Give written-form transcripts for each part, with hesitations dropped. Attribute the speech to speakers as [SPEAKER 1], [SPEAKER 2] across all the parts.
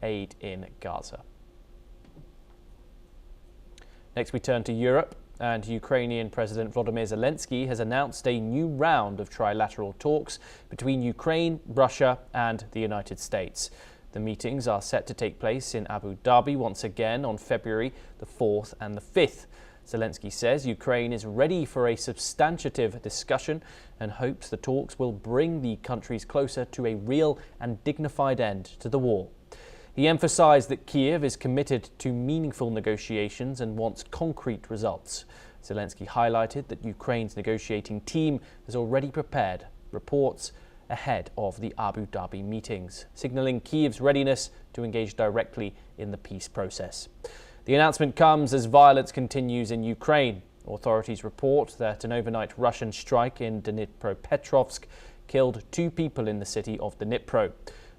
[SPEAKER 1] aid in Gaza. Next, we turn to Europe, and Ukrainian President Volodymyr Zelensky has announced a new round of trilateral talks between Ukraine, Russia and the United States. The meetings are set to take place in Abu Dhabi once again on February the 4th and the 5th. Zelensky says Ukraine is ready for a substantive discussion and hopes the talks will bring the countries closer to a real and dignified end to the war. He emphasized that Kiev is committed to meaningful negotiations and wants concrete results. Zelensky highlighted that Ukraine's negotiating team has already prepared reports ahead of the Abu Dhabi meetings, signaling Kiev's readiness to engage directly in the peace process. The announcement comes as violence continues in Ukraine. Authorities report that an overnight Russian strike in Dnipropetrovsk killed 2 people in the city of Dnipro.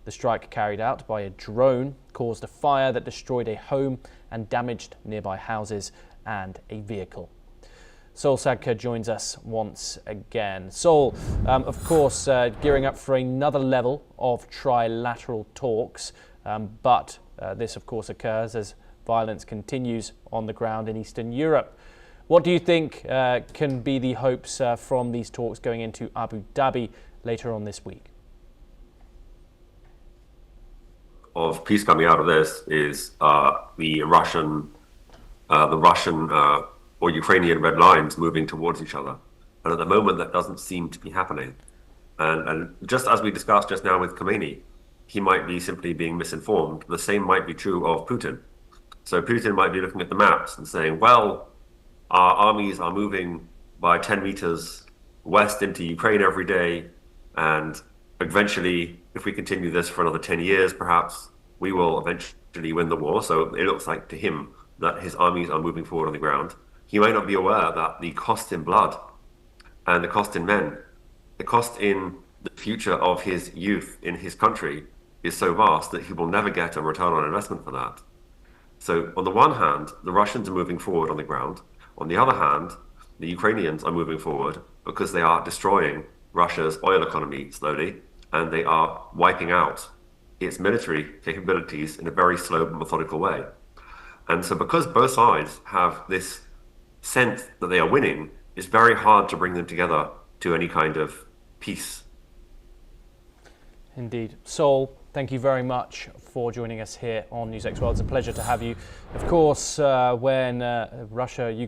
[SPEAKER 1] The strike, carried out by a drone, caused a fire that destroyed a home and damaged nearby houses and a vehicle. Sol Sadka joins us once again. Sol, of course, gearing up for another level of trilateral talks, but this, of course, occurs as violence continues on the ground in Eastern Europe. What do you think can be the hopes from these talks going into Abu Dhabi later on this week?
[SPEAKER 2] Of peace coming out of this is the Russian or Ukrainian red lines moving towards each other. And at the moment, that doesn't seem to be happening. And just as we discussed just now with Khomeini, he might be simply being misinformed. The same might be true of Putin. So Putin might be looking at the maps and saying, well, our armies are moving by 10 meters west into Ukraine every day, and eventually, if we continue this for another 10 years, perhaps we will eventually win the war. So it looks like to him that his armies are moving forward on the ground. He might not be aware that the cost in blood and the cost in men, the cost in the future of his youth in his country is so vast that he will never get a return on investment for that. So on the one hand, the Russians are moving forward on the ground. On the other hand, the Ukrainians are moving forward because they are destroying Russia's oil economy slowly, and they are wiping out its military capabilities in a very slow but methodical way. And so because both sides have this sense that they are winning, it's very hard to bring them together to any kind of peace.
[SPEAKER 1] Indeed. Sol, thank you very much for joining us here on NewsX World. It's a pleasure to have you. Of course, when Russia, Ukraine